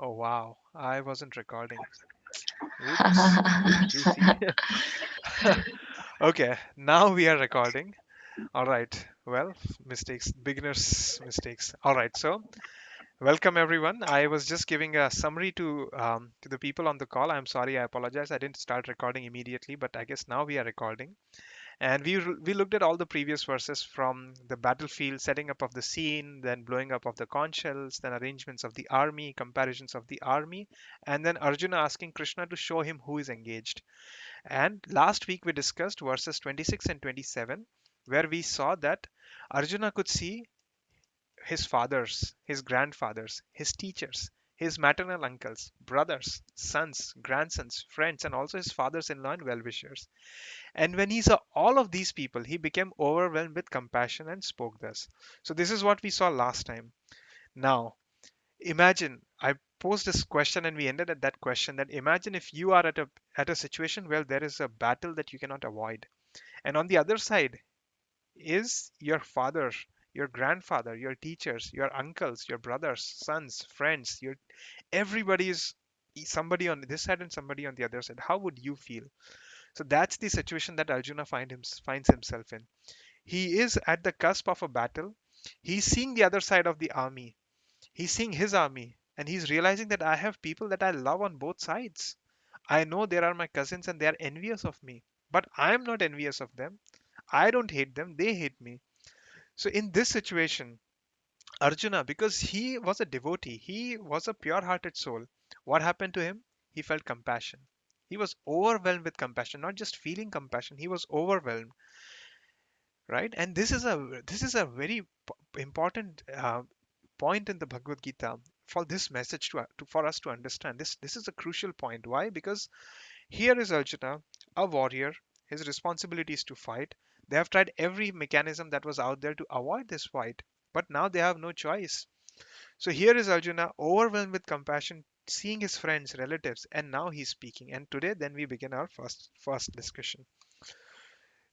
Oh wow, I wasn't recording. Oops, oopsie. Okay, now we are recording. All right. Well, mistakes, beginners' mistakes. All right. So, welcome everyone. I was just giving a summary to the people on the call. I'm sorry. I apologize. I didn't start recording immediately, but I guess now we are recording. And we looked at all the previous verses from the battlefield, setting up of the scene, then blowing up of the conch shells, then arrangements of the army, comparisons of the army, and then Arjuna asking Krishna to show him who is engaged. And last week we discussed verses 26 and 27, where we saw that Arjuna could see his fathers, his grandfathers, his teachers, his maternal uncles, brothers, sons, grandsons, friends, and also his fathers in law and well wishers. And when he saw all of these people, he became overwhelmed with compassion and spoke thus. So, this is what we saw last time. Now, imagine I posed this question and we ended at that question that imagine if you are at a situation where there is a battle that you cannot avoid. And on the other side is your father, your grandfather, your teachers, your uncles, your brothers, sons, friends, your everybody is somebody on this side and somebody on the other side. How would you feel? So that's the situation that Arjuna finds himself in. He is at the cusp of a battle. He's seeing the other side of the army. He's seeing his army and he's realizing that I have people that I love on both sides. I know there are my cousins and they are envious of me, but I am not envious of them. I don't hate them, they hate me. So in this situation, Arjuna, because he was a devotee, he was a pure hearted soul, what happened to him? He felt compassion. He was overwhelmed with compassion, not just feeling compassion, he was overwhelmed, right? And this is a very important point in the Bhagavad Gita for this message for us to understand. This is a crucial point. Why? Because here is Arjuna, a warrior. His responsibility is to fight. They have tried every mechanism that was out there to avoid this fight, but now they have no choice. So here is Arjuna, overwhelmed with compassion, seeing his friends, relatives, and now he's speaking. And today, then we begin our first discussion.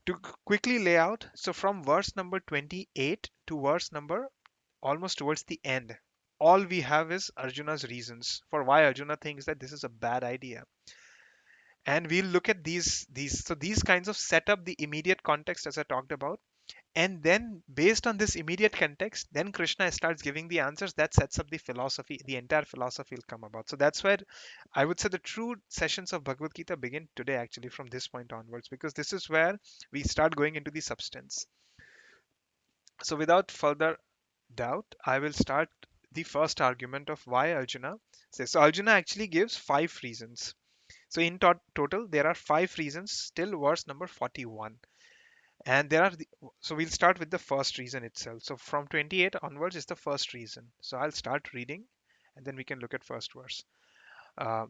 To quickly lay out, so from verse number 28 to verse number almost towards the end, all we have is Arjuna's reasons for why Arjuna thinks that this is a bad idea. And we'll look at these kinds of set up the immediate context as I talked about. And then based on this immediate context, then Krishna starts giving the answers that sets up the philosophy, the entire philosophy will come about. So that's where I would say the true sessions of Bhagavad Gita begin today, actually, from this point onwards, because this is where we start going into the substance. So without further doubt, I will start the first argument of why Arjuna says. So Arjuna actually gives five reasons. So in total, there are five reasons till verse number 41. And so we'll start with the first reason itself. So from 28 onwards is the first reason. So I'll start reading and then we can look at first verse.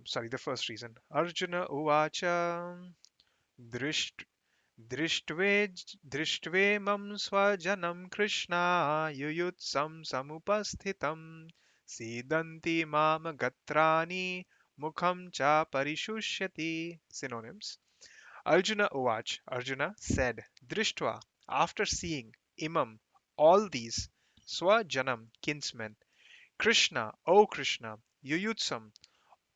Sorry, the first reason. Arjuna uvacha drisht दृष्ट्वेमं स्वजनं कृष्णा युयुत्सं समुपस्थितं सीदन्ति माम गत्राणि mukham cha parishushyati. Synonyms. Arjuna Uwach. Arjuna said, Drishtva, after seeing, Imam, all these, Swajanam, kinsmen, Krishna, O Krishna, Yuyutsam,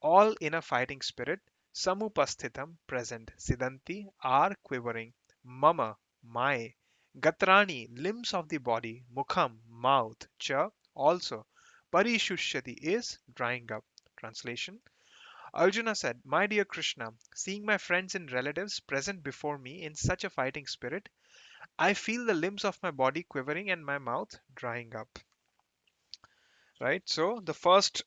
all in a fighting spirit, Samupasthitam, present, Siddhanti, are quivering, Mama, my, Gatrani, limbs of the body, Mukham, mouth, Cha, also, Parishushati is drying up. Translation. Arjuna said, My dear Krishna, seeing my friends and relatives present before me in such a fighting spirit, I feel the limbs of my body quivering and my mouth drying up. Right? So the first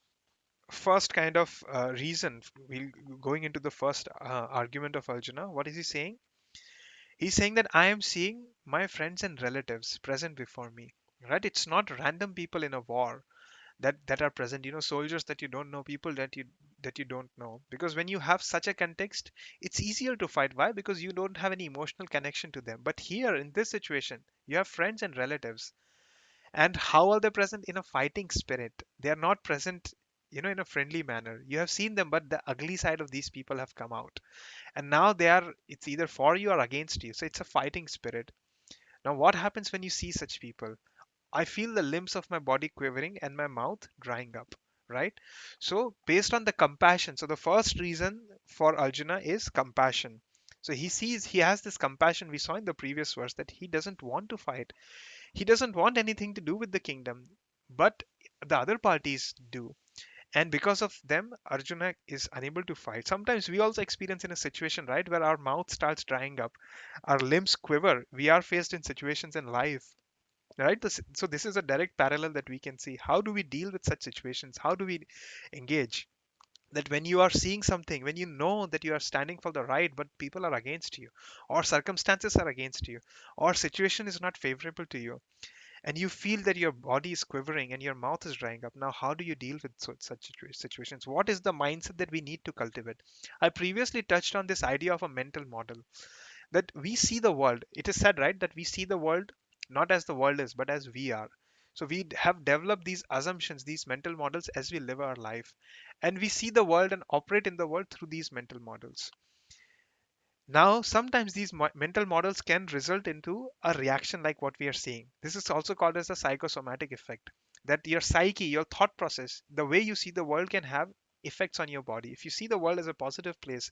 kind of reason we'll going into the first argument of Arjuna. What is he saying? He's saying that I am seeing my friends and relatives present before me. Right? It's not random people in a war that are present, soldiers that you don't know, people that you don't know, because when you have such a context, it's easier to fight. Why? Because you don't have any emotional connection to them. But here in this situation, you have friends and relatives, and how are they present? In a fighting spirit. They are not present, in a friendly manner. You have seen them, but the ugly side of these people have come out, and now it's either for you or against you. So it's a fighting spirit. Now what happens when you see such people? I feel the limbs of my body quivering and my mouth drying up. right? So based on the compassion, so the first reason for Arjuna is compassion. So he has this compassion. We saw in the previous verse that he doesn't want to fight. He doesn't want anything to do with the kingdom, but the other parties do. And because of them, Arjuna is unable to fight. Sometimes we also experience in a situation, right, where our mouth starts drying up, our limbs quiver. We are faced in situations in life, right? So this is a direct parallel that we can see. How do we deal with such situations? How do we engage? That when you are seeing something, when you know that you are standing for the right, but people are against you, or circumstances are against you, or situation is not favorable to you, and you feel that your body is quivering and your mouth is drying up. Now how do you deal with such situations? What is the mindset that we need to cultivate? I previously touched on this idea of a mental model, that we see the world. It is said, right, that we see the world not as the world is, but as we are. So we have developed these assumptions, these mental models as we live our life, and we see the world and operate in the world through these mental models. Now, sometimes these mental models can result into a reaction like what we are seeing. This is also called as the psychosomatic effect. That your psyche, your thought process, the way you see the world can have effects on your body. If you see the world as a positive place,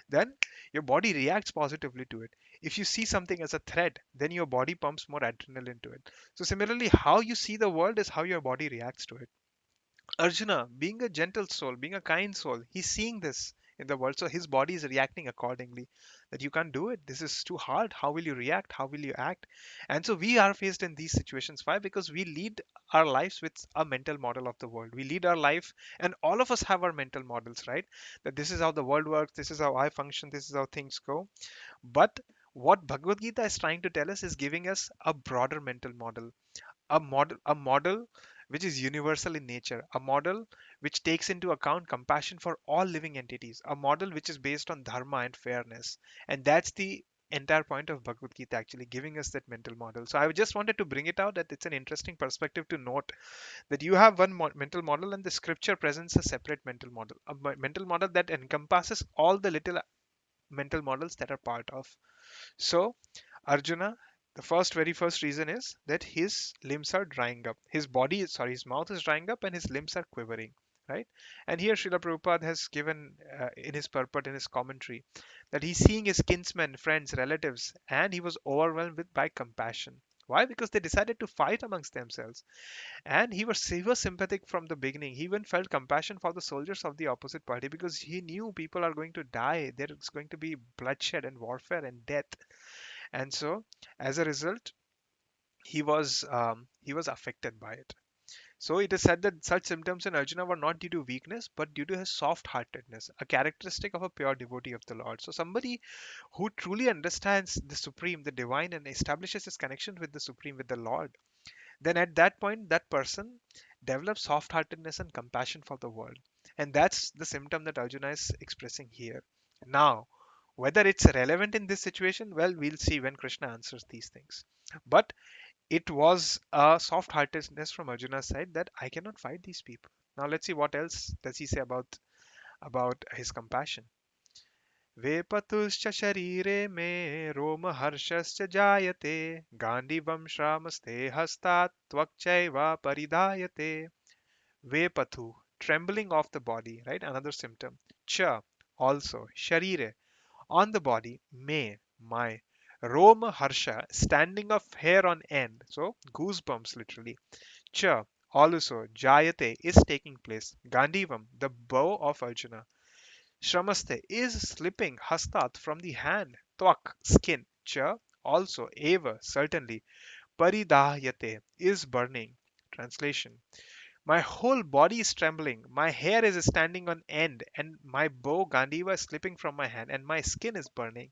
then your body reacts positively to it. If you see something as a threat, then your body pumps more adrenaline to it. So similarly, how you see the world is how your body reacts to it. Arjuna, being a gentle soul, being a kind soul, he's seeing this in the world, so his body is reacting accordingly. That you can't do it. This is too hard. How will you react? How will you act? And so we are faced in these situations. Why? Because we lead our lives with a mental model of the world. We lead our life, and all of us have our mental models, right? That this is how the world works. This is how I function. This is how things go. But what Bhagavad Gita is trying to tell us is giving us a broader mental model, a model which is universal in nature, a model which takes into account compassion for all living entities, a model which is based on dharma and fairness. And that's the entire point of Bhagavad Gita, actually giving us that mental model. So I just wanted to bring it out, that it's an interesting perspective to note that you have one mental model and the scripture presents a separate mental model, a mental model that encompasses all the little mental models that are part of. So Arjuna, the very first reason is that his limbs are drying up. His mouth is drying up and his limbs are quivering, right? And here Srila Prabhupada has given in his purport, in his commentary, that he's seeing his kinsmen, friends, relatives, and he was overwhelmed by compassion. Why? Because they decided to fight amongst themselves. And he was sympathetic from the beginning. He even felt compassion for the soldiers of the opposite party because he knew people are going to die. There is going to be bloodshed and warfare and death. And so, as a result, he was affected by it. So it is said that such symptoms in Arjuna were not due to weakness, but due to his soft-heartedness, a characteristic of a pure devotee of the Lord. So somebody who truly understands the Supreme, the Divine, and establishes his connection with the Supreme, with the Lord, then at that point, that person develops soft-heartedness and compassion for the world. And that's the symptom that Arjuna is expressing here. Now, whether it's relevant in this situation, well, we'll see when Krishna answers these things. But it was a soft-heartedness from Arjuna's side that I cannot fight these people. Now let's see what else does he say about his compassion. वेपतुश्च शरीरे मे रोमहर्षश्च जायते गाण्डीवं श्रामस्ते हस्तात् त्वक्चैव परिधायते. Vepathu, trembling of the body, right? Another symptom. Cha, also, sharire, on the body, may, my. Roma harsha, standing of hair on end. So, goosebumps literally. Cha, also, jayate, is taking place. Gandivam, the bow of Arjuna. Shramaste, is slipping. Hastat, from the hand. Twak, skin. Cha, also, eva, certainly. Paridayate, is burning. Translation. My whole body is trembling, my hair is standing on end, and my bow Gandiva is slipping from my hand, and my skin is burning.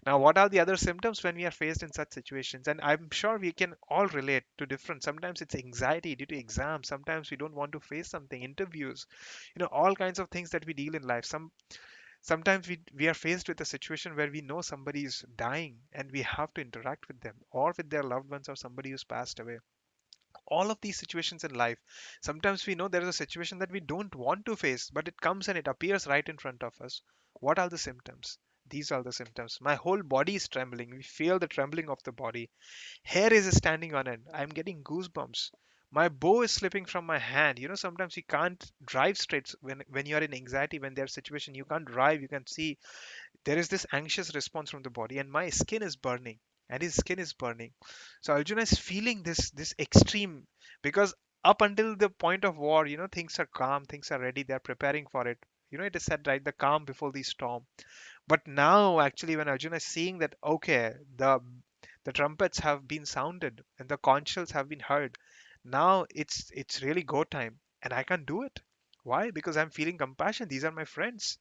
Now, what are the other symptoms when we are faced in such situations? And I'm sure we can all relate to different. Sometimes it's anxiety due to exams. Sometimes we don't want to face something, interviews, all kinds of things that we deal in life. Sometimes we are faced with a situation where we know somebody is dying and we have to interact with them or with their loved ones or somebody who's passed away. All of these situations in life, sometimes we know there is a situation that we don't want to face, but it comes and it appears right in front of us. What are the symptoms? These are the symptoms. My whole body is trembling. We feel the trembling of the body. Hair is standing on end. I'm getting goosebumps. My bow is slipping from my hand. Sometimes you can't drive straight when you are in anxiety, when there's situation you can't drive, you can see there is this anxious response from the body, and my skin is burning, and his skin is burning. So Arjuna is feeling this extreme, because up until the point of war, things are calm, things are ready, they're preparing for it. It is said, right, the calm before the storm. But now, actually, when Arjuna is seeing that, okay, the trumpets have been sounded and the conch shells have been heard, now it's really go time, and I can't do it. Why? Because I'm feeling compassion. These are my friends.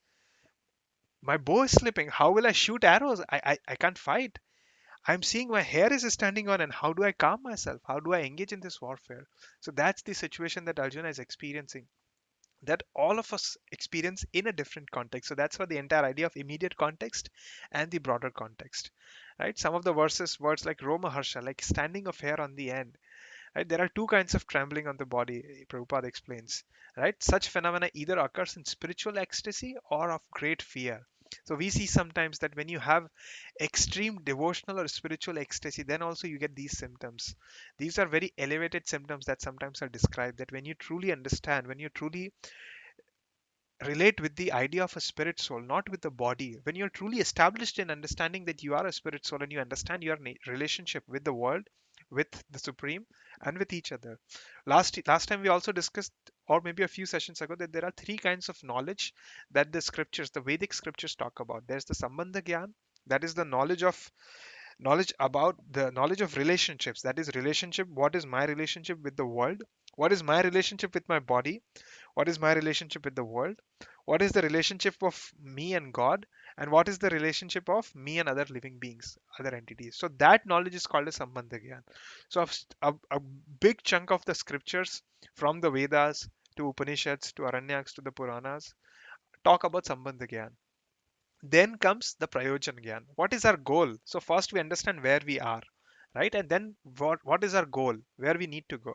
My bow is slipping. How will I shoot arrows? I can't fight. I'm seeing my hair is standing on, and how do I calm myself? How do I engage in this warfare? So that's the situation that Arjuna is experiencing, that all of us experience in a different context. So that's what the entire idea of immediate context and the broader context, right? Some of the words like Roma Harsha, like standing of hair on the end, right? There are two kinds of trembling on the body, Prabhupada explains, right? Such phenomena either occurs in spiritual ecstasy or of great fear. So we see sometimes that when you have extreme devotional or spiritual ecstasy, then also you get these symptoms. These are very elevated symptoms that sometimes are described, that when you truly understand, when you truly relate with the idea of a spirit soul, not with the body. When you're truly established in understanding that you are a spirit soul and you understand your relationship with the world, with the supreme, and with each other. Last time we also discussed, or maybe a few sessions ago, that there are three kinds of knowledge that the Vedic scriptures talk about. There's the Sambandha Gyan, that is the knowledge of relationships. That is relationship. What is my relationship with the world? What is my relationship with my body? What is my relationship with the world? What is the relationship of me and God? And what is the relationship of me and other living beings, other entities? So that knowledge is called as Sambandha Gyan. So a big chunk of the scriptures, from the Vedas to Upanishads to Aranyaks to the Puranas, talk about Sambandha Gyan. Then comes the Prayojan Gyan. What is our goal? So first we understand where we are, right? And then what is our goal? Where we need to go?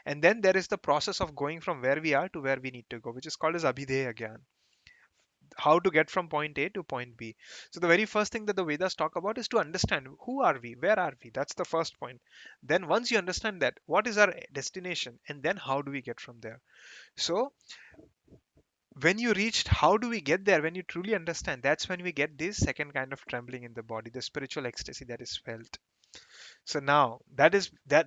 And then there is the process of going from where we are to where we need to go, which is called as Abhideya Gyan. How to get from point A to point B. So the very first thing that the Vedas talk about is to understand who are we, where are we. That's the first point. Then once you understand that, what is our destination, and then how do we get from there. So when you reached how do we get there, when you truly understand, that's when we get this second kind of trembling in the body, the spiritual ecstasy that is felt. So now that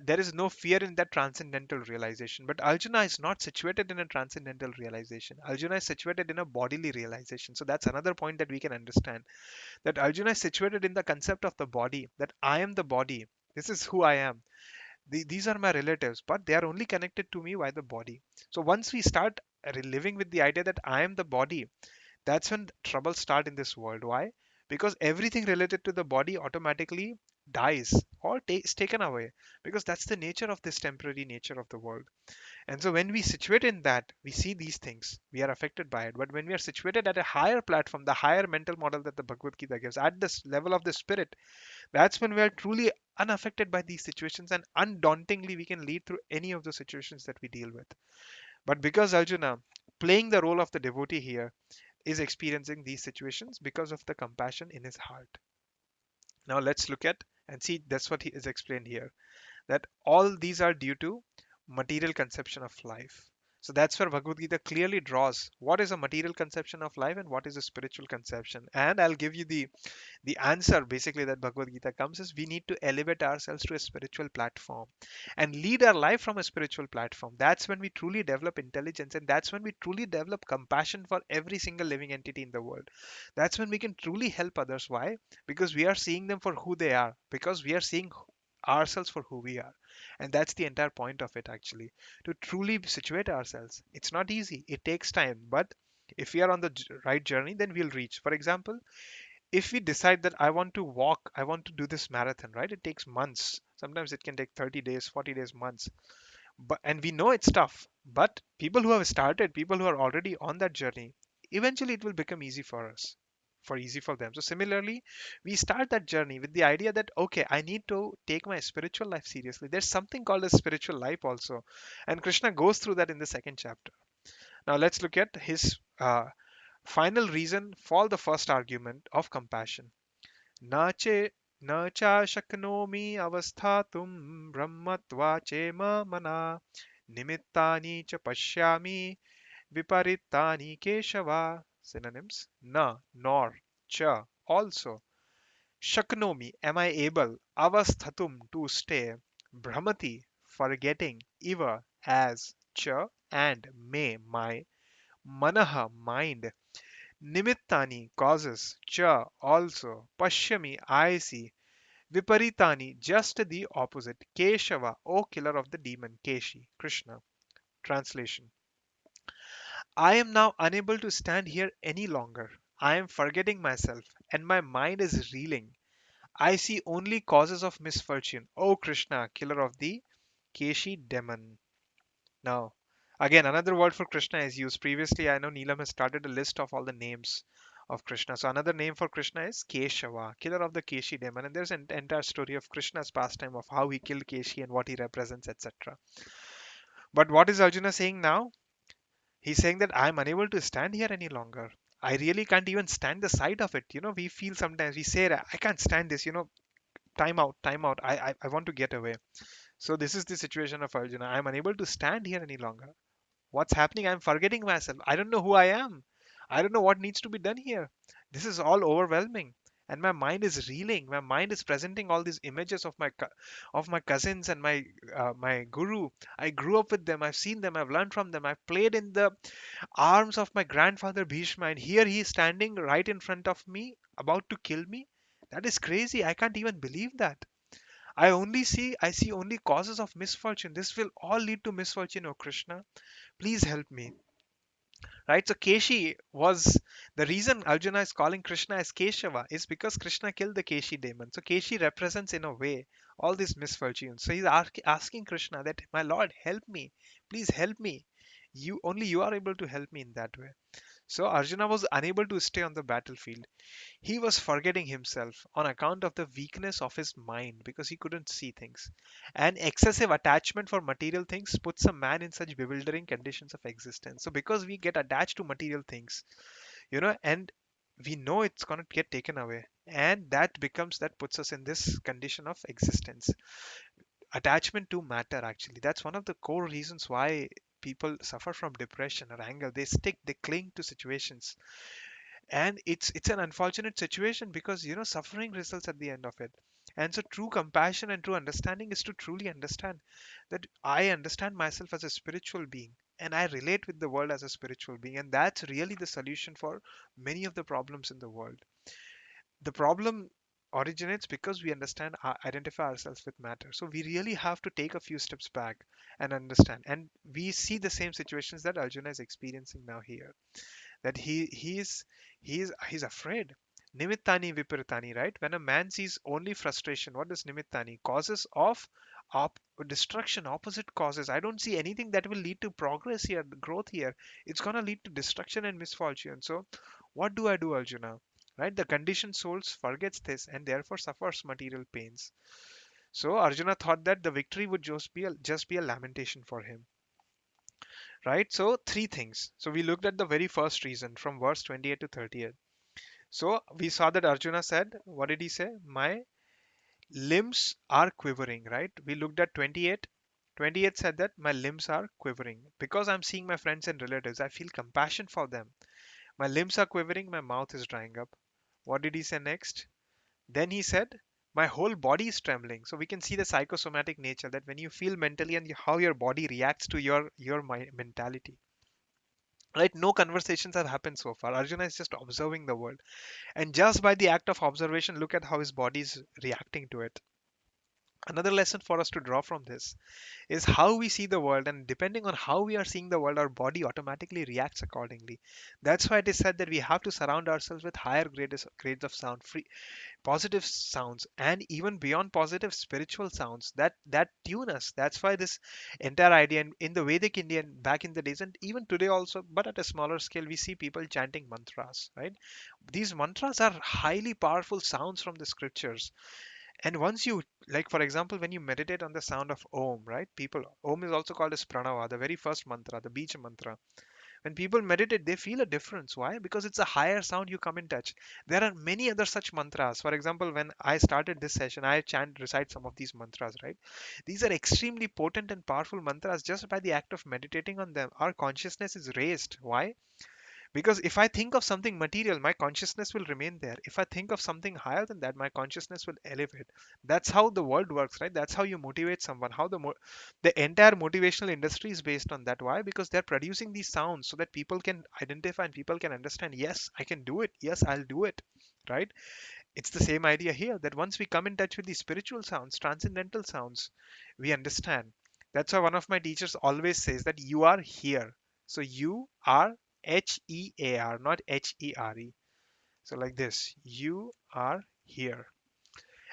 there is no fear in that transcendental realization. But Arjuna is not situated in a transcendental realization. Arjuna is situated in a bodily realization. So that's another point that we can understand. That Arjuna is situated in the concept of the body, that I am the body. This is who I am. These are my relatives, but they are only connected to me by the body. So once we start living with the idea that I am the body, that's when troubles start in this world. Why? Because everything related to the body automatically dies or is taken away, because that's the nature of this temporary nature of the world. And so when we situate in that, we see these things, we are affected by it. But when we are situated at a higher platform, the higher mental model that the Bhagavad Gita gives, at this level of the spirit, that's when we are truly unaffected by these situations, and undauntingly we can lead through any of the situations that we deal with. But because Arjuna, playing the role of the devotee here, is experiencing these situations because of the compassion in his heart. Now let's look at and see, that's what he is explained here, that all these are due to material conception of life. So that's where Bhagavad Gita clearly draws what is a material conception of life and what is a spiritual conception. And I'll give you the answer basically that Bhagavad Gita comes is, we need to elevate ourselves to a spiritual platform and lead our life from a spiritual platform. That's when we truly develop intelligence, and that's when we truly develop compassion for every single living entity in the world. That's when we can truly help others. Why? Because we are seeing them for who they are, because we are seeing ourselves for who we are. And that's the entire point of it, actually, to truly situate ourselves. It's not easy, it takes time, but if we are on the right journey, then we'll reach. For example, if we decide that I want to walk, I want to do this marathon, right? It takes months. Sometimes it can take 30 days, 40 days, months. But and we know it's tough. But people who have started, people who are already on that journey, eventually it will become easy for us, for easy for them. So similarly, we start that journey with the idea that okay, I need to take my spiritual life seriously. There's something called a spiritual life also, and Krishna goes through that in the second chapter. Now let's look at his final reason for the first argument of compassion. Nache न चा शक्नोमि अवस्थातुं ब्रह्मत्वा mana nimittani च pashyami viparitani keshava. Synonyms: na, nor, cha, also, shaknomi, am I able, avasthatum, to stay, brahmati, forgetting, iva, as, cha, and may, my, manaha, mind, nimittani, causes, cha, also, pashyami, I see, viparitani, just the opposite, keshava, O killer of the demon, keshi, Krishna. Translation: I am now unable to stand here any longer. I am forgetting myself, and my mind is reeling. I see only causes of misfortune. O Krishna, killer of the Keshi demon. Now, again, another word for Krishna is used. Previously, I know Neelam has started a list of all the names of Krishna. So, another name for Krishna is Keshava, killer of the Keshi demon. And there's an entire story of Krishna's pastime of how he killed Keshi and what he represents, etc. But what is Arjuna saying now? He's saying that I'm unable to stand here any longer. I really can't even stand the sight of it. We feel sometimes, we say, I can't stand this, time out, time out. I want to get away. So this is the situation of Arjuna. I'm unable to stand here any longer. What's happening? I'm forgetting myself. I don't know who I am. I don't know what needs to be done here. This is all overwhelming. And my mind is reeling. My mind is presenting all these images of my cousins and my guru. I grew up with them. I've seen them. I've learned from them. I've played in the arms of my grandfather Bhishma, and here he is standing right in front of me, about to kill me. That is crazy. I can't even believe that. I see only causes of misfortune. This will all lead to misfortune, oh Krishna. Please help me. Right? So Keshi was the reason Arjuna is calling Krishna as Keshava is because Krishna killed the Keshi demon. So Keshi represents in a way all these misfortunes. So he's asking Krishna that, my Lord, help me. Please help me. You are able to help me in that way. So Arjuna was unable to stay on the battlefield. He was forgetting himself on account of the weakness of his mind because he couldn't see things. And excessive attachment for material things puts a man in such bewildering conditions of existence. So because we get attached to material things, and we know it's going to get taken away, and that puts us in this condition of existence. Attachment to matter, actually, that's one of the core reasons why people suffer from depression or anger. They cling to situations, and it's an unfortunate situation because suffering results at the end of it. And so true compassion and true understanding is to truly understand that I understand myself as a spiritual being, and I relate with the world as a spiritual being, and that's really the solution for many of the problems in the world. The problem originates because we identify ourselves with matter. So we really have to take a few steps back and understand, and we see the same situations that Arjuna is experiencing now here, that he's afraid. Nimittani viparitani, right? When a man sees only frustration, what does nimittani? Causes of destruction, opposite causes. I don't see anything that will lead to progress here, growth here. It's gonna lead to destruction and misfortune. So, what do I do, Arjuna? Right? The conditioned souls forgets this and therefore suffers material pains. So Arjuna thought that the victory would just be a lamentation for him. Right? So three things. So we looked at the very first reason from verse 28 to 38. So we saw that Arjuna said, what did he say? My limbs are quivering, right? We looked at 28. 28 said that my limbs are quivering. Because I'm seeing my friends and relatives, I feel compassion for them. My limbs are quivering, my mouth is drying up. What did he say next? Then he said, my whole body is trembling. So we can see the psychosomatic nature, that when you feel mentally and how your body reacts to your mentality. Right? No conversations have happened so far. Arjuna is just observing the world. And just by the act of observation, look at how his body is reacting to it. Another lesson for us to draw from this is how we see the world, and depending on how we are seeing the world, our body automatically reacts accordingly. That's why it is said that we have to surround ourselves with higher grades of sound, free, positive sounds, and even beyond positive, spiritual sounds that tune us. That's why this entire idea in the Vedic Indian back in the days, and even today also, but at a smaller scale, we see people chanting mantras, right? These mantras are highly powerful sounds from the scriptures. And once you, like for example, when you meditate on the sound of Om, right? People, Om is also called as Pranava, the very first mantra, the Beach mantra. When people meditate, they feel a difference. Why? Because it's a higher sound you come in touch. There are many other such mantras. For example, when I started this session, I recite some of these mantras, right? These are extremely potent and powerful mantras. Just by the act of meditating on them, our consciousness is raised. Why? Because if I think of something material, my consciousness will remain there. If I think of something higher than that, my consciousness will elevate. That's how the world works, right? That's how you motivate someone. How the entire motivational industry is based on that. Why? Because they're producing these sounds so that people can identify and people can understand. Yes, I can do it. Yes, I'll do it. Right? It's the same idea here that once we come in touch with the spiritual sounds, transcendental sounds, we understand. That's why one of my teachers always says that you are here. So you are HEAR, not HERE. So like this, you are here.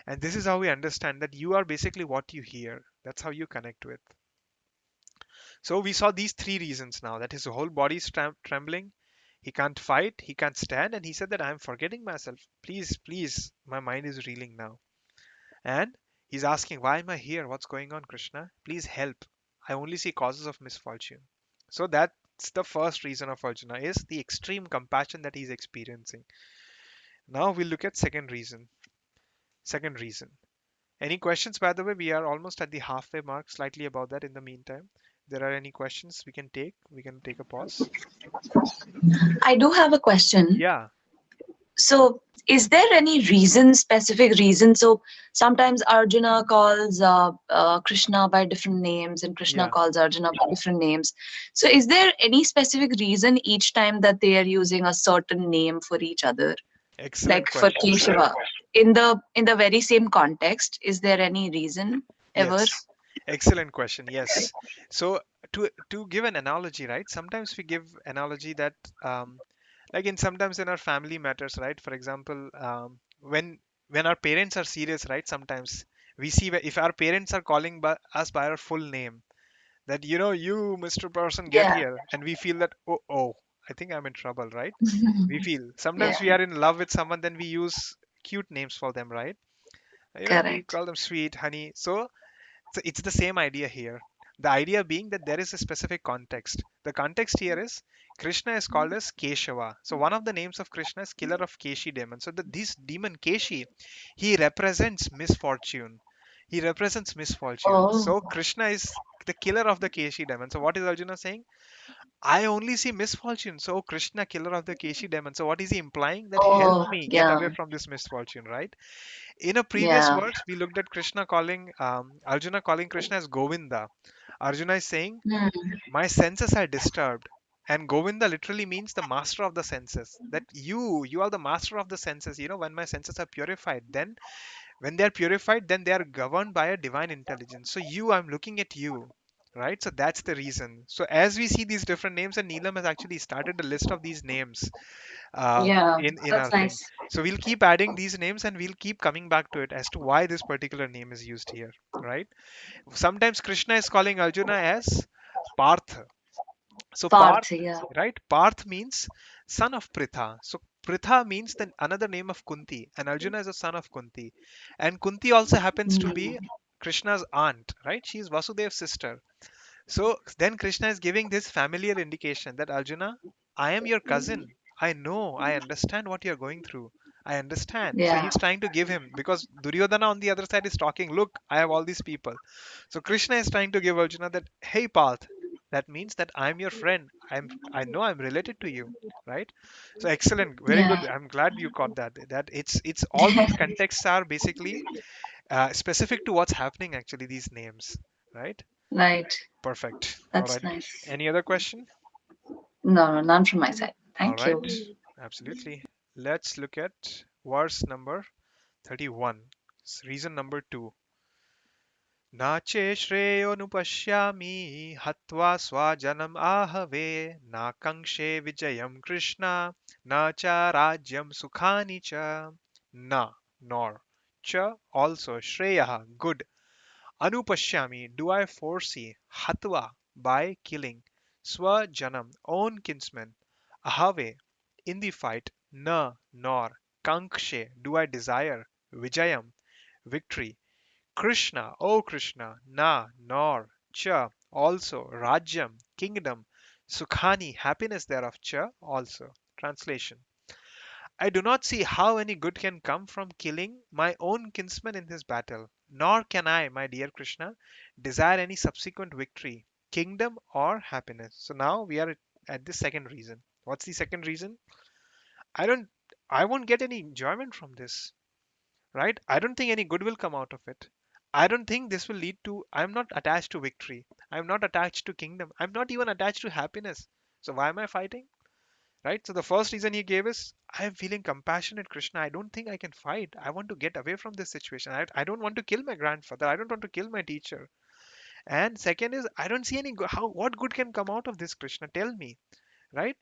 And this is how we understand that you are basically what you hear. That's how you connect with. So we saw these three reasons now that his whole body is trembling. He can't fight, he can't stand, and he said that I'm forgetting myself. Please, please, my mind is reeling now. And he's asking, why am I here? What's going on, Krishna? Please help. I only see causes of misfortune. So that's the first reason of Arjuna is the extreme compassion that he's experiencing. Now we'll look at second reason. Second reason. Any questions, by the way? We are almost at the halfway mark, slightly above that in the meantime. If there are any questions we can take a pause. I do have a question. Yeah, So, is there any reason, specific reason? So, sometimes Arjuna calls Krishna by different names, and Krishna yeah. calls Arjuna by different names. So, is there any specific reason each time that they are using a certain name for each other? Excellent Like for question. Keshava, in the very same context, is there any reason ever? Yes. Excellent question. Yes. So to give an analogy, right? Sometimes we give analogy that like in sometimes in our family matters, right? For example, when our parents are serious, right? Sometimes we see if our parents are calling us by our full name, that you Mr. Person get Yeah. here, and we feel that oh, I think I'm in trouble, right? We feel Yeah. sometimes we are in love with someone, then we use cute names for them, right? We Correct. call them sweet, honey. So it's the same idea here. The idea being that there is a specific context. The context here is Krishna is called as Keshava. So one of the names of Krishna is killer of Keshi demon. So this demon Keshi, he represents misfortune. He represents misfortune. Oh. So Krishna is the killer of the Keshi demon. So what is Arjuna saying? I only see misfortune. So Krishna, killer of the Keshi demon. So what is he implying? That help Oh. me get Yeah. away from this misfortune, right? In a previous Yeah. verse, we looked at Arjuna calling Krishna as Govinda. Arjuna is saying, Hmm. my senses are disturbed. And Govinda literally means the master of the senses. That you are the master of the senses. When my senses are purified, then when they are purified, then they are governed by a divine intelligence. So I'm looking at you. Right? So that's the reason. So as we see these different names, and Neelam has actually started a list of these names Yeah. in That's our thing. nice. So we'll keep adding these names and we'll keep coming back to it as to why this particular name is used here, right? Sometimes Krishna is calling Arjuna as Parth. So Parth, Parth. Yeah. right? Parth means son of Pritha. So Pritha means the another name of Kunti, and Arjuna is a son of Kunti. And Kunti also happens to be Hmm. Krishna's aunt, right? She is Vasudev's sister. So then Krishna is giving this familiar indication that Arjuna, I am your cousin. I know, I understand what you're going through. I understand. So Yeah. he's trying to give him, because Duryodhana on the other side is talking, look, I have all these people. So Krishna is trying to give Arjuna that, hey Parth, that means that I'm your friend. I know I'm related to you, right? So excellent, very Yeah. good. I'm glad you caught that. That it's all these contexts are basically specific to what's happening actually, these names, right? Right. Perfect. All That's right. nice. Any other question? No, no, none from my side. All Thank right. you. Absolutely. Let's look at verse number 31. Reason number 2. Nache shreyanupashyami hatva swajanam ahave na kangshe vijayam krishna na cha rajyam sukhani cha na nor cha also shreya good Anupashyami, do I foresee, Hatva, by killing, Swajanam, own kinsman, Ahave, in the fight, Na, nor, Kankshe, do I desire, Vijayam, victory, Krishna, O Krishna, Na, nor, Cha, also, Rajyam, kingdom, Sukhani, happiness thereof, cha also. Translation. I do not see how any good can come from killing my own kinsman in this battle, nor can I, my dear Krishna, desire any subsequent victory, kingdom, or happiness. So now we are at the second reason. What's the second reason? I don't, I won't get any enjoyment from this, right? I don't think any good will come out of it. I don't think this will lead to, I'm not attached to victory. I'm not attached to kingdom. I'm not even attached to happiness. So why am I fighting? Right? So the first reason he gave is, I am feeling compassionate, Krishna. I don't think I can fight. I want to get away from this situation. I don't want to kill my grandfather. I don't want to kill my teacher. And second is, I don't see any how what good can come out of this, Krishna. Tell me, right?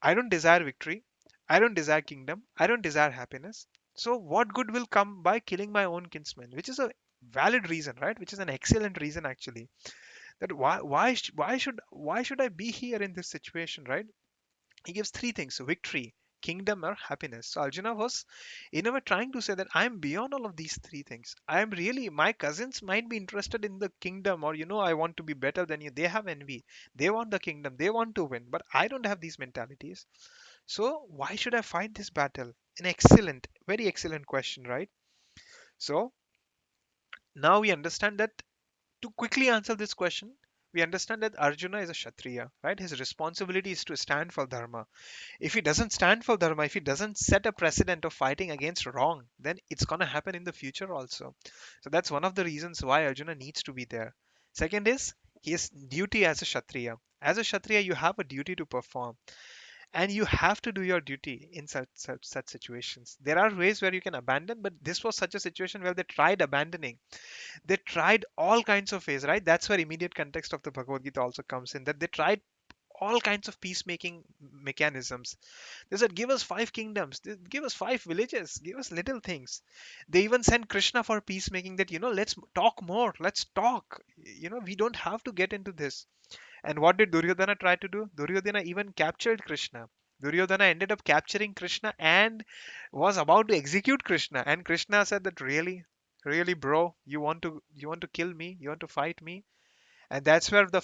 I don't desire victory. I don't desire kingdom. I don't desire happiness. So what good will come by killing my own kinsman? Which is a valid reason, right? Which is an excellent reason actually. That why should I be here in this situation, right? He gives three things: victory, kingdom, or happiness. So Arjuna was in a way trying to say that I am beyond all of these three things. I am really, my cousins might be interested in the kingdom, or I want to be better than you. They have envy, they want the kingdom, they want to win, but I don't have these mentalities. So why should I fight this battle? An excellent, very excellent question, right? So now we understand that, to quickly answer this question, we understand that Arjuna is a Kshatriya, right? His responsibility is to stand for Dharma. If he doesn't stand for Dharma, if he doesn't set a precedent of fighting against wrong, then it's going to happen in the future also. So that's one of the reasons why Arjuna needs to be there. Second is his duty as a Kshatriya. As a Kshatriya, you have a duty to perform, and you have to do your duty in such situations. There are ways where you can abandon, but this was such a situation where they tried abandoning. They tried all kinds of ways, right? That's where immediate context of the Bhagavad Gita also comes in, that they tried all kinds of peacemaking mechanisms. They said, give us five kingdoms, give us five villages, give us little things. They even sent Krishna for peacemaking, that, let's talk more, let's talk. We don't have to get into this. And what did Duryodhana try to do? Duryodhana even captured Krishna. Duryodhana ended up capturing Krishna and was about to execute Krishna. And Krishna said that, really, really, bro, you want to kill me? You want to fight me? And that's where the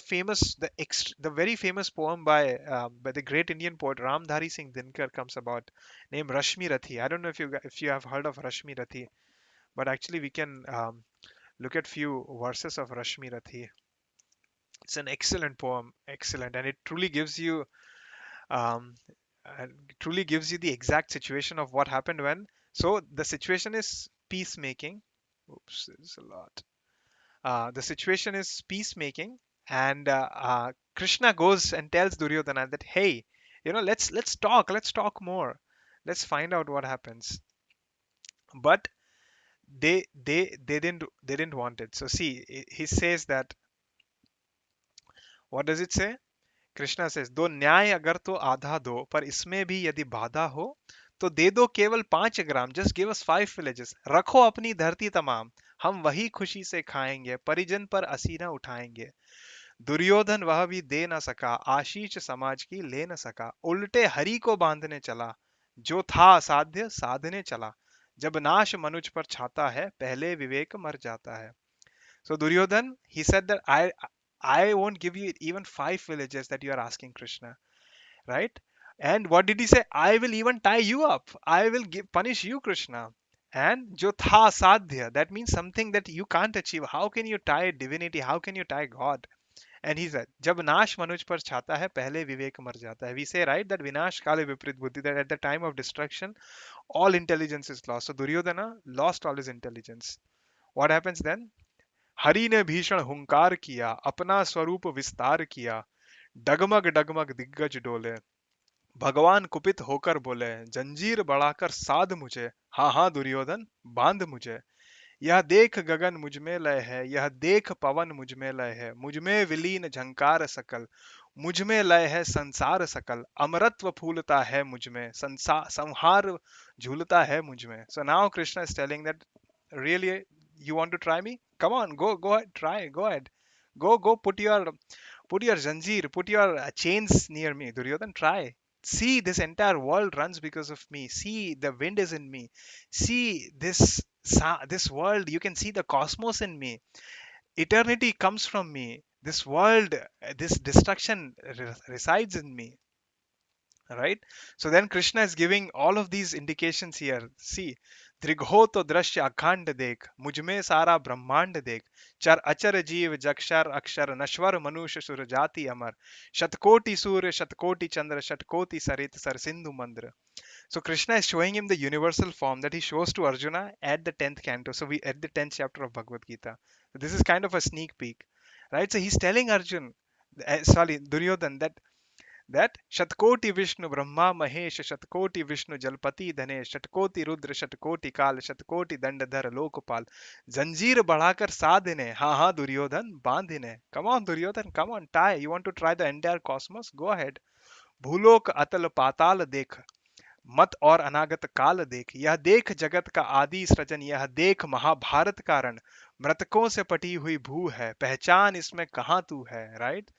very famous poem by the great Indian poet Ramdhari Singh Dinkar comes about, named Rashmi Rathi. I don't know if you have heard of Rashmi Rathi, but actually we can look at few verses of Rashmi Rathi. It's an excellent poem, excellent, and it um, truly gives you the exact situation of what happened when. So the situation is peacemaking. Oops, there's a lot. The situation is peacemaking, and Krishna goes and tells Duryodhana that, hey, let's talk more, let's find out what happens. But they didn't want it. So see, he says that, what does it say? Krishna says, दो न्याय अगर तो आधा दो, पर इसमें भी यदि बाधा हो तो दे दो केवल 5 ग्राम, जस्ट गिव अस 5 villages, रखो अपनी धरती तमाम, हम वही खुशी से खाएंगे, परिजन पर असीना उठाएंगे। दुर्योधन वह भी दे न सका, आशीष समाज की ले न सका, उल्टे हरि को बांधने चला, जो था असाध्य साधने चला, जब नाश मनुज पर छाता है, पहले विवेक मर जाता है। So Duryodhan, he said that I won't give you even 5 villages that you are asking, Krishna, right? And what did he say? I will even tie you up. I will punish you, Krishna. And jo tha sadhya, that means something that you can't achieve. How can you tie divinity? How can you tie God? And he said, जब नाश मनुज पर छाता है, पहले विवेक मर जाता है. We say, right, that vinash kale viprit buddhi, that at the time of destruction, all intelligence is lost. So Duryodhana lost all his intelligence. What happens then? Hari ने भीषण हुंकार किया, अपना स्वरूप विस्तार किया, डगमग डगमग दिग्गज डोले, भगवान कुपित होकर बोले, जंजीर बढ़ाकर साध मुझे, हाँ हाँ दुर्योधन बांध मुझे, यह देख गगन मुझ में लय है, यह देख पवन मुझ में लय है, मुझ में विलीन झंकार सकल, मुझ में लय है संसार सकल, अमरत्व फूलता है मुझ में, संहार झूलता है मुझ में. So now Krishna is telling that, really, you want to try me? Come on, go ahead, try, go ahead. Go put your zanjeer, put your chains near me, Duryodhan, try. See, this entire world runs because of me. See, the wind is in me. See, this world, you can see the cosmos in me. Eternity comes from me. This world, this destruction resides in me, right? So then Krishna is giving all of these indications here. See, Drigho to drashya akhand dekh, mujhme sara brahmand dekh, char achar jeev jakshar akshar nashwar manush surjati amar, shatkoti surya shatkoti chandra shatkoti sarit sar sindhu mandra. So Krishna is showing him the universal form that he shows to Arjuna at the 10th canto. So we at the 10th chapter of Bhagavad Gita. So this is kind of a sneak peek, right? So he's telling Arjun, sorry, Duryodhan, that Shatkoti Vishnu Brahma Mahesh Shatkoti Vishnu Jalpati Dhanesh Shatkoti Rudra Shatkoti Kal Shatkoti Dandadhar Lokapal Zanjeer बढ़ाकर साधने हाँ हाँ दुर्योधन बांधने. Come on Duryodhan, come on, tie. You want to try the entire cosmos? Go ahead. भूलोक अतल पाताल देख, मत और अनागत काल देख, यह देख जगत का आदि सृजन, यह देख महाभारत कारण, मृतकों से पटी हुई भू है, पहचान इसमें कहाँ तू है, right?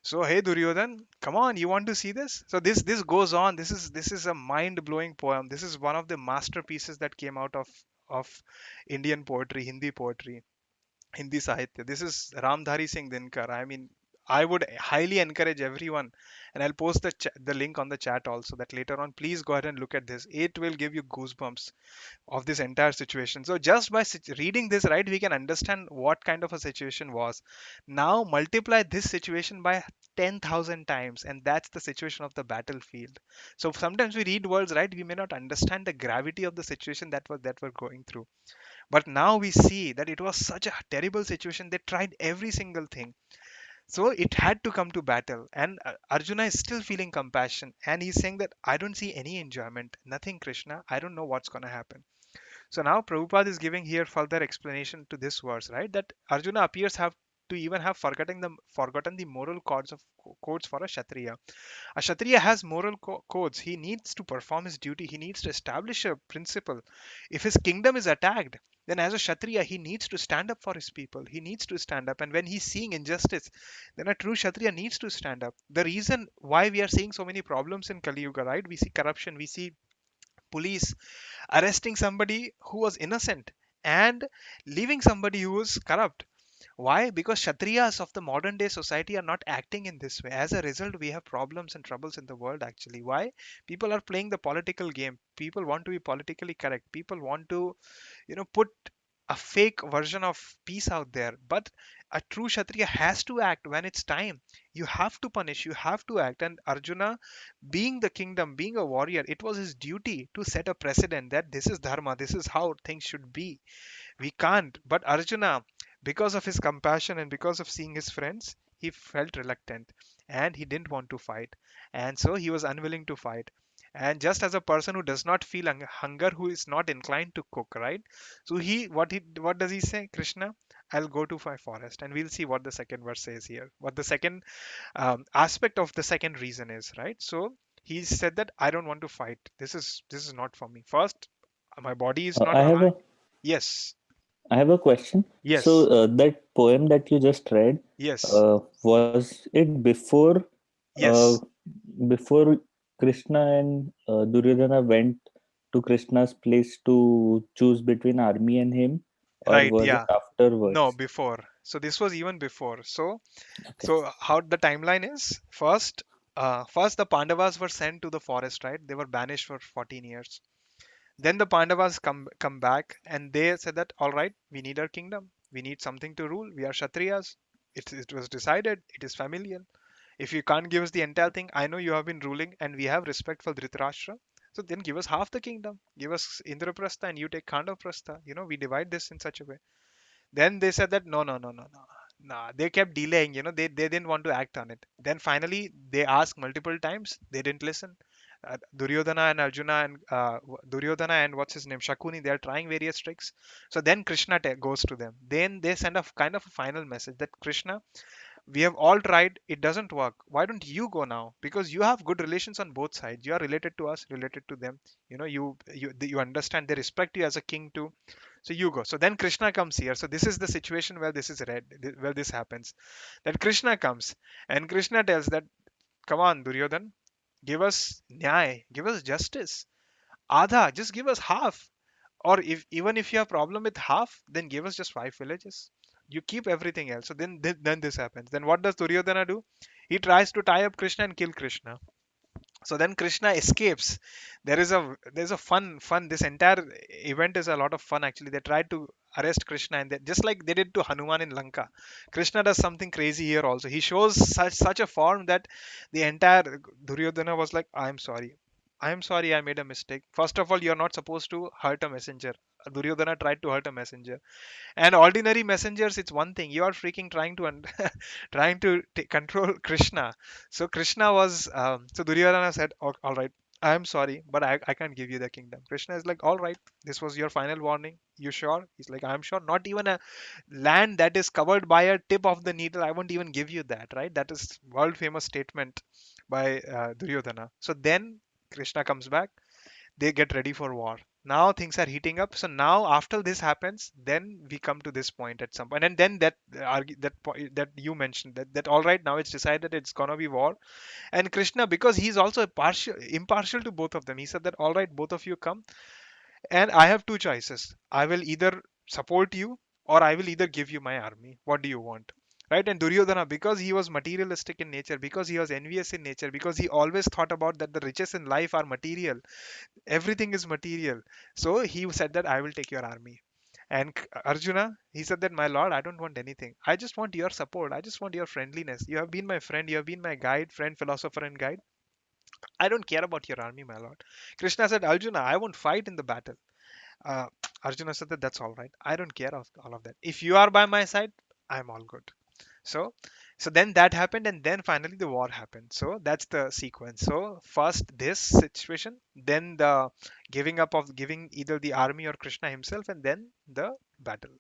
So hey Duryodhan, come on, you want to see this? So this goes on. This is a mind-blowing poem. This is one of the masterpieces that came out of Indian poetry, Hindi poetry. Hindi Sahitya. This is Ramdhari Singh Dinkar. I mean, I would highly encourage everyone, and I'll post the link on the chat also. That later on, please go ahead and look at this. It will give you goosebumps of this entire situation. So just by reading this, right, we can understand what kind of a situation was. Now multiply this situation by 10,000 times, and that's the situation of the battlefield. So sometimes we read words, right, we may not understand the gravity of the situation that we're going through, but now we see that it was such a terrible situation. They tried every single thing. So it had to come to battle. And Arjuna is still feeling compassion. And he's saying that I don't see any enjoyment. Nothing, Krishna. I don't know what's going to happen. So now Prabhupada is giving here further explanation to this verse, right? That Arjuna appears have to even have forgotten the moral codes for a Kshatriya. A Kshatriya has moral codes. He needs to perform his duty. He needs to establish a principle. If his kingdom is attacked, then as a Kshatriya, he needs to stand up for his people. He needs to stand up. And when he's seeing injustice, then a true Kshatriya needs to stand up. The reason why we are seeing so many problems in Kali Yuga, right? We see corruption, we see police arresting somebody who was innocent and leaving somebody who was corrupt. Why? Because Kshatriyas of the modern day society are not acting in this way. As a result, we have problems and troubles in the world actually. Why? People are playing the political game. People want to be politically correct. People want to, put a fake version of peace out there. But a true Kshatriya has to act when it's time. You have to punish, you have to act. And Arjuna, being the kingdom, being a warrior, it was his duty to set a precedent that this is dharma, this is how things should be. We can't. But Arjuna, because of his compassion and because of seeing his friends, he felt reluctant and he didn't want to fight. And so he was unwilling to fight. And just as a person who does not feel hunger, who is not inclined to cook, right? So what does he say? Krishna, I'll go to my forest, and we'll see what the second verse says here. What the second aspect of the second reason is, right? So he said that I don't want to fight. This is not for me. First, my body is not I have allowing. a Yes. I have a question. So Yes, that poem that you just read, yes, was it uh, yes, before Krishna and Duryodhana went to Krishna's place to choose between army and him, or right, was it yeah. No, afterwards? before. So this was even before. So, Okay. so how the timeline is? First the Pandavas were sent to the forest, right? They were banished for 14 years. Then the Pandavas come back and they said that, all right, we need our kingdom. We need something to rule. We are Kshatriyas. It was decided. It is familial. If you can't give us the entire thing, I know you have been ruling and we have respect for Dhritarashtra. So then give us half the kingdom. Give us Indraprastha and you take Khandaprastha. We divide this in such a way. Then they said that no, no, no, no, no. Nah, they kept delaying, they didn't want to act on it. Then finally they asked multiple times, they didn't listen. Duryodhana and Arjuna and Duryodhana and what's his name, Shakuni, they are trying various tricks. So then Krishna goes to them. Then they send a kind of a final message that Krishna, we have all tried, it doesn't work. Why don't you go now? Because you have good relations on both sides. You are related to us, related to them. You understand, they respect you as a king too. So you go. So then Krishna comes here. So this is the situation where this is read, where this happens. That Krishna comes and Krishna tells that, come on Duryodhan, give us nyay, give us justice. Adha, just give us half. Or if even if you have problem with half, then give us just 5 villages. You keep everything else. So then this happens. Then what does Duryodhana do? He tries to tie up Krishna and kill Krishna. So then Krishna escapes. There's a fun. This entire event is a lot of fun actually. They tried to arrest Krishna, and just like they did to Hanuman in Lanka, Krishna does something crazy here also. He shows such a form that the entire Duryodhana was like, I'm sorry. I'm sorry, I made a mistake. First of all, you're not supposed to hurt a messenger. Duryodhana tried to hurt a messenger, and ordinary messengers, it's one thing. You are freaking trying to trying to control Krishna. So Krishna was so Duryodhana said, All right, I am sorry, but I can't give you the kingdom." Krishna is like, all right, this was your final warning, you sure? He's like, I'm sure. Not even a land that is covered by a tip of the needle, I won't even give you that, right? That is world famous statement by Duryodhana. So then Krishna comes back, they get ready for war. Now things are heating up. So now after this happens, then we come to this point at some point, and then that you mentioned, that all right, now it's decided it's gonna be war. And Krishna, because he's also impartial to both of them, he said that all right, both of you come, and I have two choices. I will either support you, or I will either give you my army. What do you want? Right? And Duryodhana, because he was materialistic in nature, because he was envious in nature, because he always thought about that the riches in life are material, everything is material. So he said that I will take your army. And Arjuna, he said that, my lord, I don't want anything. I just want your support. I just want your friendliness. You have been my friend. You have been my guide, friend, philosopher, and guide. I don't care about your army, my lord. Krishna said, Arjuna, I won't fight in the battle. Uh, Arjuna said that that's all right. I don't care of all of that. If you are by my side, I'm all good. So, so then that happened, and then finally the war happened. So that's the sequence. So first this situation, then the giving up of giving either the army or Krishna himself, and then the battle.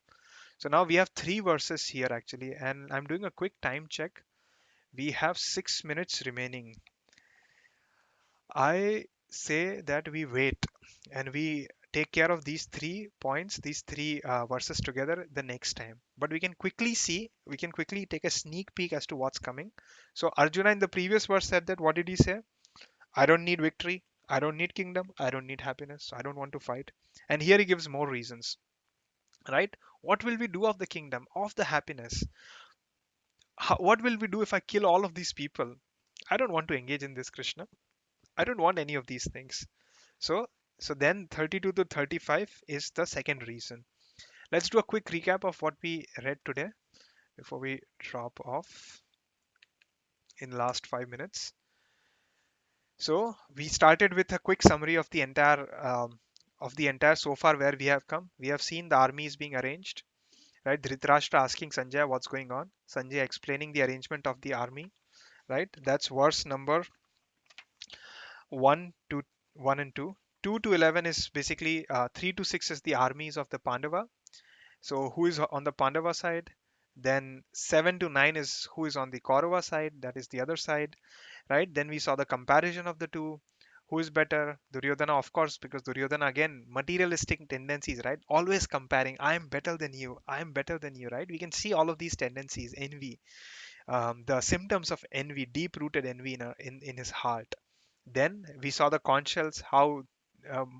So now we have three verses here actually, and I'm doing a quick time check. We have 6 minutes remaining. I say that we wait and we take care of these 3 points, these three verses together the next time. But we can quickly take a sneak peek as to what's coming. So Arjuna in the previous verse said that, what did he say? I don't need victory. I don't need kingdom. I don't need happiness. I don't want to fight. And here he gives more reasons, right? What will we do of the kingdom, of the happiness? What will we do if I kill all of these people? I don't want to engage in this, Krishna. I don't want any of these things. So, so then 32 to 35 is the second reason. Let's do a quick recap of what we read today before we drop off in last 5 minutes. So we started with a quick summary of the entire so far where we have come. We have seen the armies being arranged, right? Dhritarashtra asking Sanjay what's going on. Sanjay explaining the arrangement of the army, right? That's verse number 1 to 1 and 2. 2 to 11 is basically 3 to 6 is the armies of the Pandava. So who is on the Pandava side? Then 7 to 9 is who is on the Kaurava side, that is the other side, right? Then we saw the comparison of the two. Who is better? Duryodhana, of course, because Duryodhana, again, materialistic tendencies, right? Always comparing. I am better than you. I am better than you, right? We can see all of these tendencies, envy, the symptoms of envy, deep-rooted envy in his heart. Then we saw the conch shells, how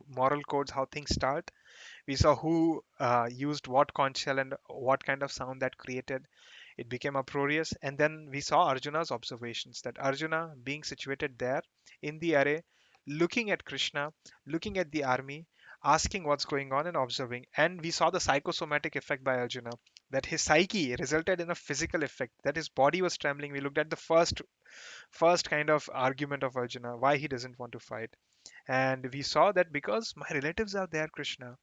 moral codes, how things start. We saw who used what conch shell and what kind of sound that created. It became uproarious. And then we saw Arjuna's observations, that Arjuna being situated there in the array, looking at Krishna, looking at the army, asking what's going on and observing. And we saw the psychosomatic effect by Arjuna, that his psyche resulted in a physical effect, that his body was trembling. We looked at the first kind of argument of Arjuna, why he doesn't want to fight. And we saw that because my relatives are there, Krishna.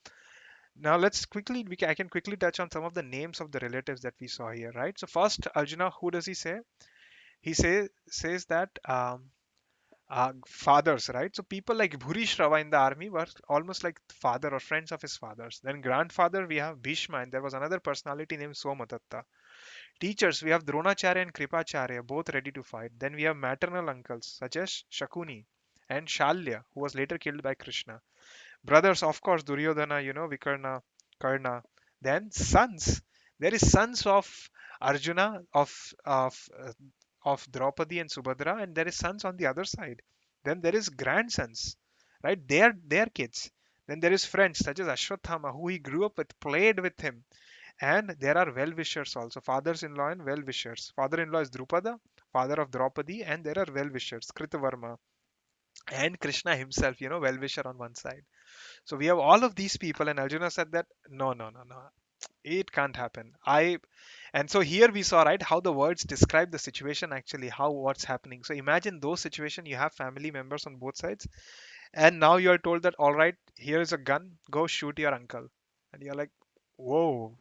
Now let's quickly, I can quickly touch on some of the names of the relatives that we saw here, right? So first, Arjuna, who does he say? Says that fathers, right? So people like Bhurishrava in the army were almost like father or friends of his fathers. Then grandfather, we have Bhishma, and there was another personality named Somadatta. Teachers, we have Dronacharya and Kripacharya, both ready to fight. Then we have maternal uncles such as Shakuni and Shalya, who was later killed by Krishna. Brothers, of course, Duryodhana, Vikarna, Karna. Then sons. There is sons of Arjuna, of Draupadi and Subhadra, and there is sons on the other side. Then there is grandsons, right? They are kids. Then there is friends such as Ashwathama, who he grew up with, played with him, And there are well-wishers also, fathers-in-law and well-wishers. Father-in-law is Drupada, father of Draupadi, and there are well-wishers, Kritavarma, and Krishna himself, well-wisher on one side. So we have all of these people, and Arjuna said that no, no, no, no, it can't happen. And so here we saw, right, how the words describe the situation actually, how what's happening. So imagine those situation, you have family members on both sides, and now you are told that, all right, here is a gun, go shoot your uncle. And you're like, whoa,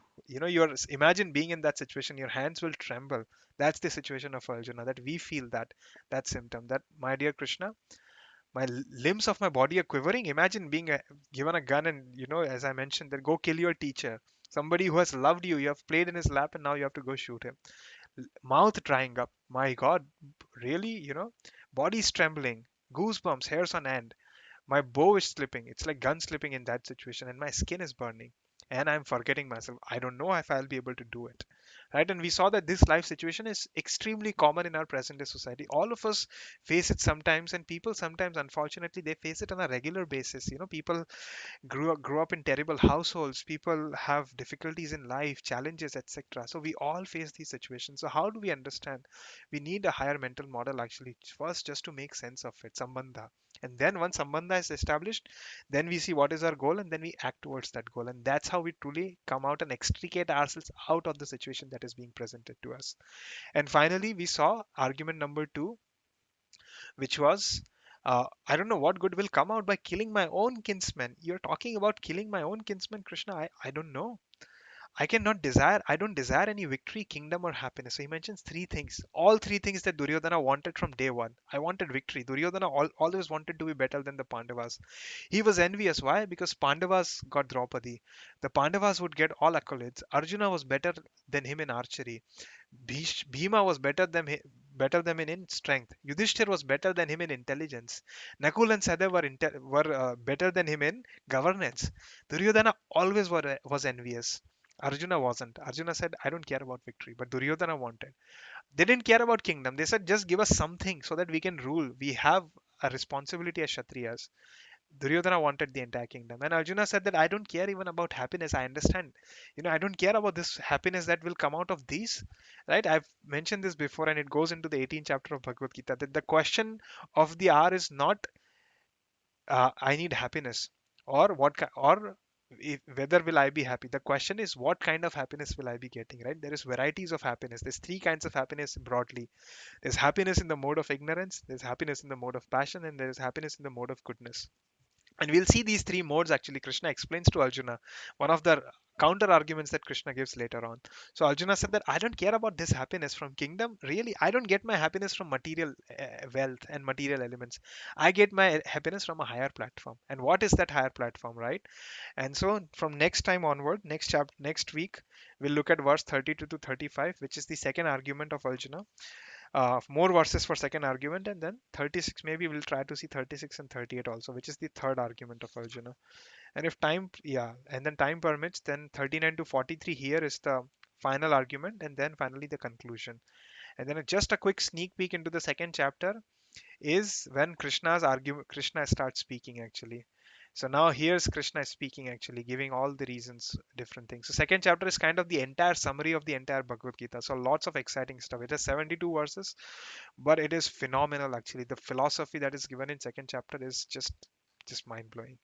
imagine being in that situation, your hands will tremble. That's the situation of Arjuna, that we feel that symptom, that my dear Krishna, my limbs of my body are quivering. Imagine being given a gun, and as I mentioned, that go kill your teacher, somebody who has loved you, you have played in his lap, and now you have to go shoot him. Mouth drying up, my god, really, body's trembling, goosebumps, hairs on end, my bow is slipping. It's like gun slipping in that situation, and my skin is burning. And I'm forgetting myself. I don't know if I'll be able to do it. Right? And we saw that this life situation is extremely common in our present day society. All of us face it sometimes, and people sometimes, unfortunately, they face it on a regular basis. People grew up in terrible households, people have difficulties in life, challenges, etc. So we all face these situations. So how do we understand? We need a higher mental model actually, first, just to make sense of it, sambandha. And then once sambandha is established, then we see what is our goal, and then we act towards that goal, and that's how we truly come out and extricate ourselves out of the situation that is being presented to us. And finally, we saw argument number 2, which was, I don't know what good will come out by killing my own kinsman. You're talking about killing my own kinsman, Krishna. I don't know. I don't desire any victory, kingdom, or happiness. So he mentions three things, all three things that Duryodhana wanted from day one. I wanted victory. Duryodhana always wanted to be better than the Pandavas. He was envious. Why? Because Pandavas got Draupadi. The Pandavas would get all accolades. Arjuna was better than him in archery. Bhima was better than him in strength. Yudhishthir was better than him in intelligence. Nakul and Sada were better than him in governance. Duryodhana always was envious. Arjuna wasn't. Arjuna said, I don't care about victory, but Duryodhana wanted. They didn't care about kingdom. They said, just give us something so that we can rule. We have a responsibility as Kshatriyas. Duryodhana wanted the entire kingdom. And Arjuna said that I don't care even about happiness. I understand. I don't care about this happiness that will come out of these. Right? I've mentioned this before, and it goes into the 18th chapter of Bhagavad Gita, that the question of the hour is not I need happiness, or whether will I be happy. The question is, what kind of happiness will I be getting, right? There is varieties of happiness. There's three kinds of happiness broadly. There's happiness in the mode of ignorance, there's happiness in the mode of passion, and there's happiness in the mode of goodness. And we'll see these three modes actually. Krishna explains to Arjuna, one of the counter arguments that Krishna gives later on. So Arjuna said that I don't care about this happiness from kingdom. Really, I don't get my happiness from material wealth and material elements. I get my happiness from a higher platform. And what is that higher platform, right? And so from next time onward, next week, we'll look at verse 32 to 35, which is the second argument of Arjuna. More verses for second argument, and then 36, maybe we'll try to see 36 and 38 also, which is the third argument of Arjuna. And if time, yeah, and then time permits, then 39 to 43 here is the final argument, and then finally the conclusion. And then just a quick sneak peek into the second chapter is when Krishna starts speaking actually. So now here's Krishna speaking actually, giving all the reasons, different things. So second chapter is kind of the entire summary of the entire Bhagavad Gita. So lots of exciting stuff. It has 72 verses, but it is phenomenal actually. The philosophy that is given in second chapter is just mind blowing.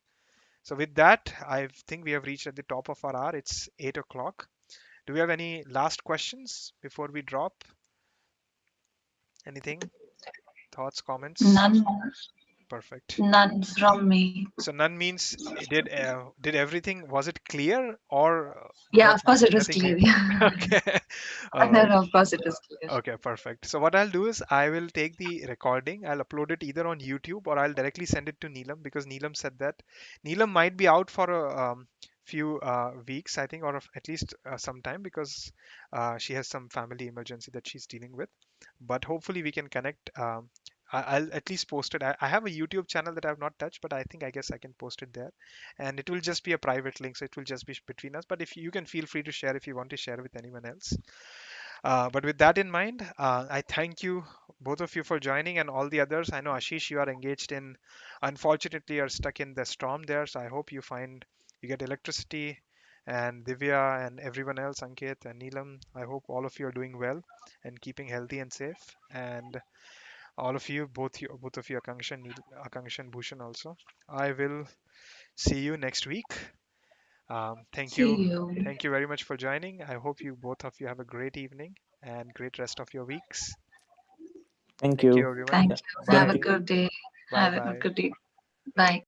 So with that, I think we have reached at the top of our hour. It's 8 o'clock. Do we have any last questions before we drop? Anything? Thoughts, comments? None, Perfect. none from me. So none means did everything, was it clear, or Yeah, what's of course it happening? was Nothing clear. clear. Yeah. Okay. All No, right. no, of course it was clear. Okay, perfect. So what I'll do is I will take the recording, I'll upload it either on YouTube, or I'll directly send it to Neelam, because Neelam said that Neelam might be out for a few weeks, I think, or at least some time, because she has some family emergency that she's dealing with. But hopefully we can connect. I'll at least post it. I have a YouTube channel that I've not touched, but I guess I can post it there, and it will just be a private link, so it will just be between us. But if you can feel free to share if you want to share with anyone else. But with that in mind, I thank you, both of you, for joining, and all the others. I know Ashish, you are engaged in, unfortunately, you're stuck in the storm there. So I hope you get electricity, And Divya and everyone else, Ankit and Neelam, I hope all of you are doing well and keeping healthy and safe. And all of you, both of you, Akanksha and Bhushan also. I will see you next week. See you. Thank you very much for joining. I hope you both of you have a great evening and great rest of your weeks. Thank Thank you, you. everyone. Thank Yeah, you. same Have to a Bye. you. good day. Bye Have a bye. good day. Bye.